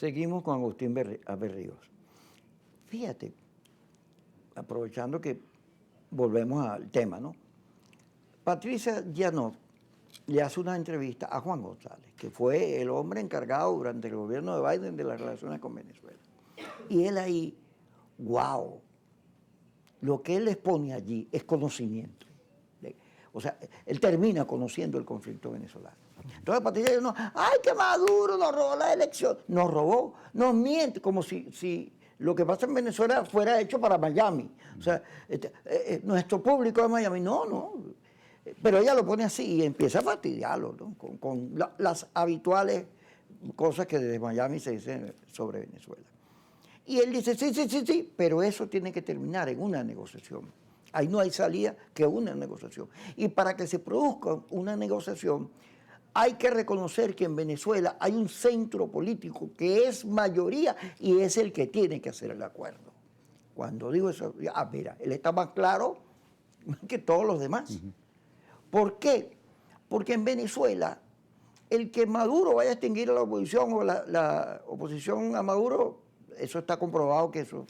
Seguimos con Agustín Berríos. Fíjate, aprovechando que volvemos al tema, ¿no? Patricia Llanov le hace una entrevista a Juan González, que fue el hombre encargado durante el gobierno de Biden de las relaciones con Venezuela. Y él ahí, wow, lo que él les pone allí es conocimiento. O sea, él termina conociendo el conflicto venezolano. Entonces Patricia Llanov, ¡ay, que Maduro nos robó la elección! Nos robó, nos miente, como si lo que pasa en Venezuela fuera hecho para Miami. O sea, nuestro público de Miami, no. Pero ella lo pone así y empieza a fastidiarlo, ¿no? con las habituales cosas que desde Miami se dicen sobre Venezuela. Y él dice, sí, pero eso tiene que terminar en una negociación. Ahí no hay salida que una negociación. Y para que se produzca una negociación, hay que reconocer que en Venezuela hay un centro político que es mayoría y es el que tiene que hacer el acuerdo. Cuando digo eso, mira, él está más claro que todos los demás. ¿Por qué? Porque en Venezuela, el que Maduro vaya a extinguir a la oposición o la oposición a Maduro, eso está comprobado que eso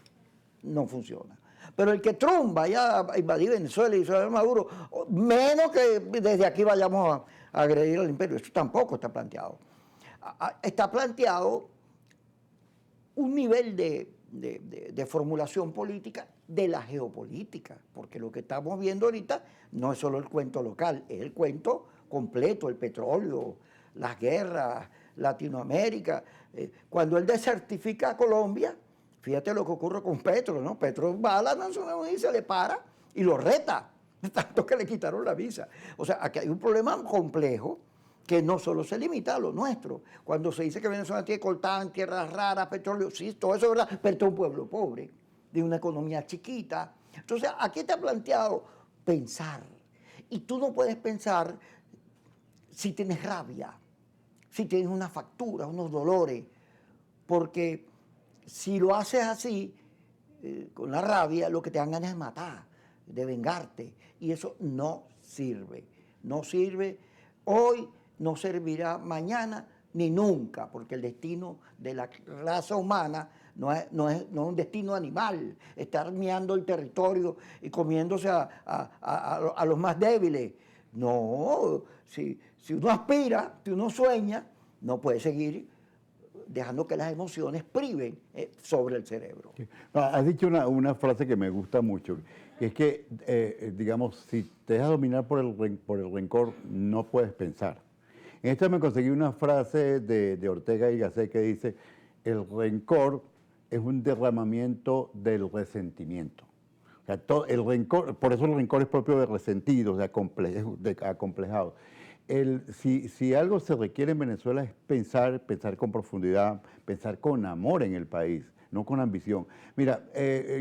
no funciona. Pero el que Trump vaya a invadir Venezuela y Israel Maduro, menos que desde aquí vayamos a agredir al imperio, eso tampoco está planteado. Está planteado un nivel de formulación política de la geopolítica, porque lo que estamos viendo ahorita no es solo el cuento local, es el cuento completo, el petróleo, las guerras, Latinoamérica. Cuando él desertifica a Colombia, fíjate lo que ocurre con Petro, ¿no? Petro va a la Naciones Unidas y se le para y lo reta, tanto que le quitaron la visa. O sea, aquí hay un problema complejo que no solo se limita a lo nuestro. Cuando se dice que Venezuela tiene coltán, tierras raras, petróleo, sí, todo eso es verdad, pero es un pueblo pobre, de una economía chiquita. Entonces, aquí está planteado pensar. Y tú no puedes pensar si tienes rabia, si tienes una factura, unos dolores, porque si lo haces así, con la rabia, lo que te dan ganas es matar, de vengarte, y eso no sirve. No sirve hoy, no servirá mañana ni nunca, porque el destino de la raza humana no es un destino animal, estar miando el territorio y comiéndose a los más débiles. No, si uno aspira, si uno sueña, no puede seguir dejando que las emociones priven sobre el cerebro. Sí. Has dicho una frase que me gusta mucho, que es que, digamos, si te dejas dominar por el rencor, no puedes pensar. En esta me conseguí una frase de Ortega y Gasset que dice, el rencor es un derramamiento del resentimiento. O sea, el rencor, por eso el rencor es propio de resentidos, de acomplejados. Si algo se requiere en Venezuela es pensar con profundidad, pensar con amor en el país, no con ambición. Mira,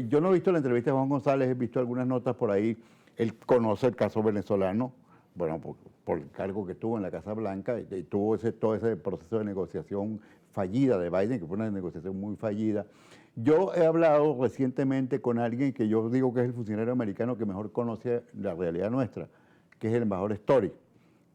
yo no he visto la entrevista de Juan González, he visto algunas notas por ahí, él conoce el caso venezolano, bueno, por el cargo que tuvo en la Casa Blanca, y tuvo todo ese proceso de negociación fallida de Biden, que fue una negociación muy fallida. Yo he hablado recientemente con alguien que yo digo que es el funcionario americano que mejor conoce la realidad nuestra, que es el embajador Story.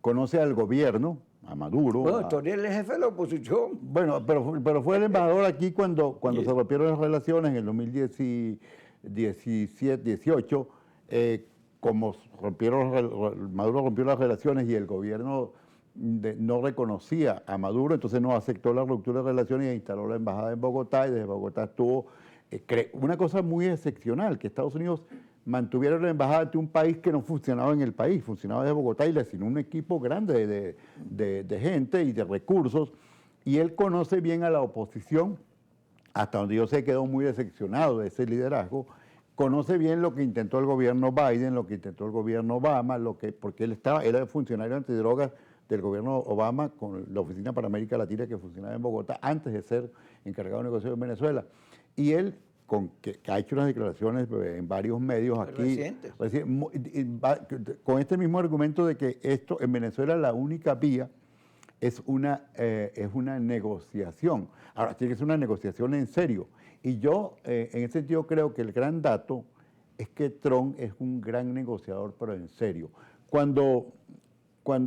Conoce al gobierno, a Maduro. Bueno, Story es el jefe de la oposición. Bueno, pero fue el embajador aquí cuando se rompieron las relaciones en el 2017, 18, como Maduro rompió las relaciones y el gobierno no reconocía a Maduro, entonces no aceptó la ruptura de relaciones e instaló la embajada en Bogotá, y desde Bogotá estuvo una cosa muy excepcional, que Estados Unidos mantuviera la embajada de un país que no funcionaba en el país, funcionaba desde Bogotá y le asignó un equipo grande de gente y de recursos, y él conoce bien a la oposición, hasta donde yo sé quedó muy decepcionado de ese liderazgo, conoce bien lo que intentó el gobierno Biden, lo que intentó el gobierno Obama, porque él era funcionario antidrogas del gobierno Obama con la Oficina para América Latina que funcionaba en Bogotá antes de ser encargado de negocios en Venezuela. Y él, que ha hecho unas declaraciones en varios medios aquí, con este mismo argumento de que esto en Venezuela la única vía es una negociación. Ahora, tiene que ser una negociación en serio. Y yo, en ese sentido, creo que el gran dato es que Trump es un gran negociador, pero en serio. Cuando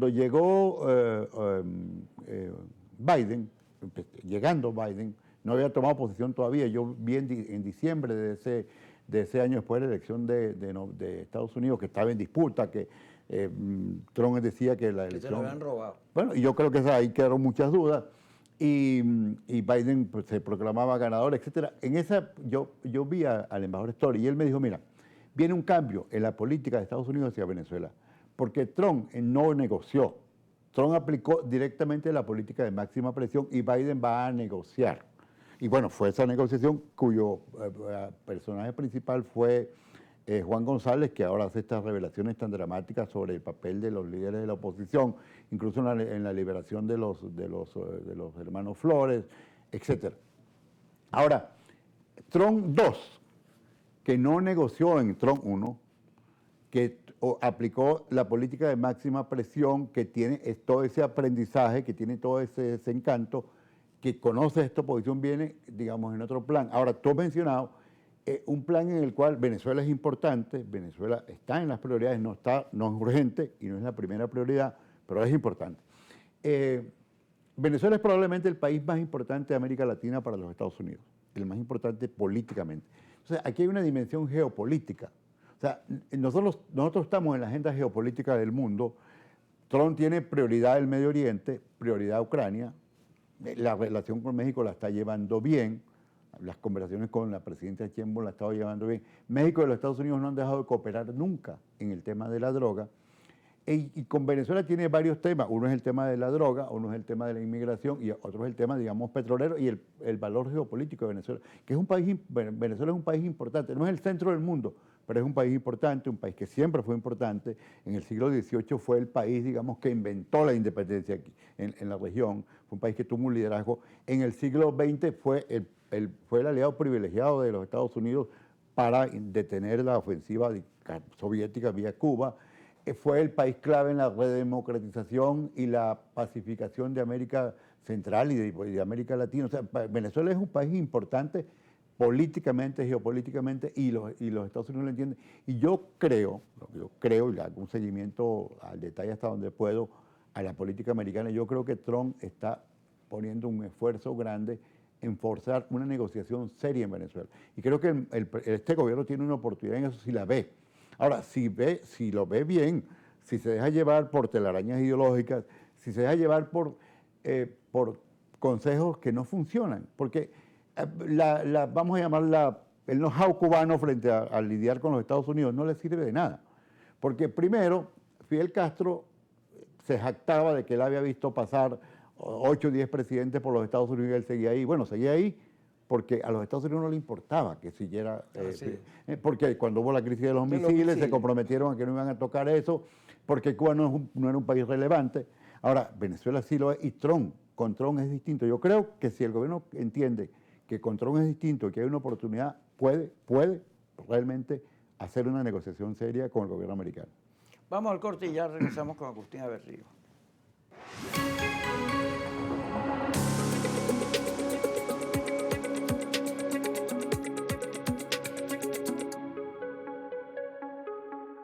llegó Biden, llegando Biden, no había tomado posición todavía. Yo vi en diciembre de ese año, después de la elección de Estados Unidos, que estaba en disputa, que Trump decía que la elección... Que se lo habían robado. Bueno, y yo creo que ahí quedaron muchas dudas. Y Biden pues, se proclamaba ganador, etcétera. En esa yo vi al embajador Story y él me dijo, mira, viene un cambio en la política de Estados Unidos hacia Venezuela, porque Trump no negoció. Trump aplicó directamente la política de máxima presión y Biden va a negociar. Y bueno, fue esa negociación cuyo personaje principal fue Juan González, que ahora hace estas revelaciones tan dramáticas sobre el papel de los líderes de la oposición, incluso en la liberación de los hermanos Flores, etc. Ahora, Trump 2, que no negoció en Trump 1, que aplicó la política de máxima presión, que tiene todo ese aprendizaje, que tiene todo ese encanto, que conoce esta oposición, viene, digamos, en otro plan. Ahora, tú has mencionado un plan en el cual Venezuela es importante, Venezuela está en las prioridades, no es urgente y no es la primera prioridad, pero es importante. Venezuela es probablemente el país más importante de América Latina para los Estados Unidos, el más importante políticamente. Entonces, aquí hay una dimensión geopolítica. O sea, nosotros estamos en la agenda geopolítica del mundo. Trump tiene prioridad el Medio Oriente, prioridad Ucrania. La relación con México la está llevando bien. Las conversaciones con la presidenta Sheinbaum la ha estado llevando bien. México y los Estados Unidos no han dejado de cooperar nunca en el tema de la droga. Y con Venezuela tiene varios temas. Uno es el tema de la droga, uno es el tema de la inmigración y otro es el tema, digamos, petrolero y el valor geopolítico de Venezuela, que es un país, Venezuela es un país importante. No es el centro del mundo, pero es un país importante, un país que siempre fue importante. En el siglo XVIII fue el país, digamos, que inventó la independencia aquí, en la región. Fue un país que tuvo un liderazgo. En el siglo XX fue el aliado privilegiado de los Estados Unidos para detener la ofensiva soviética vía Cuba. Fue el país clave en la redemocratización y la pacificación de América Central y de América Latina. O sea, Venezuela es un país importante políticamente, geopolíticamente, y los Estados Unidos lo entienden. Y yo creo, y le hago un seguimiento al detalle hasta donde puedo, a la política americana, yo creo que Trump está poniendo un esfuerzo grande en forzar una negociación seria en Venezuela. Y creo que este gobierno tiene una oportunidad en eso si la ve. Ahora, si lo ve bien, si se deja llevar por telarañas ideológicas, si se deja llevar por consejos que no funcionan, porque vamos a llamarla el know-how cubano frente a lidiar con los Estados Unidos no le sirve de nada. Porque primero, Fidel Castro se jactaba de que él había visto pasar 8 o 10 presidentes por los Estados Unidos y él seguía ahí. Bueno, seguía ahí porque a los Estados Unidos no le importaba que siguiera, porque cuando hubo la crisis de los misiles se comprometieron a que no iban a tocar eso, porque Cuba no era un país relevante. Ahora, Venezuela sí lo es y con Trump es distinto. Yo creo que si el gobierno entiende que con Trump es distinto y que hay una oportunidad, puede realmente hacer una negociación seria con el gobierno americano. Vamos al corte y ya regresamos con Agustín Aberrío.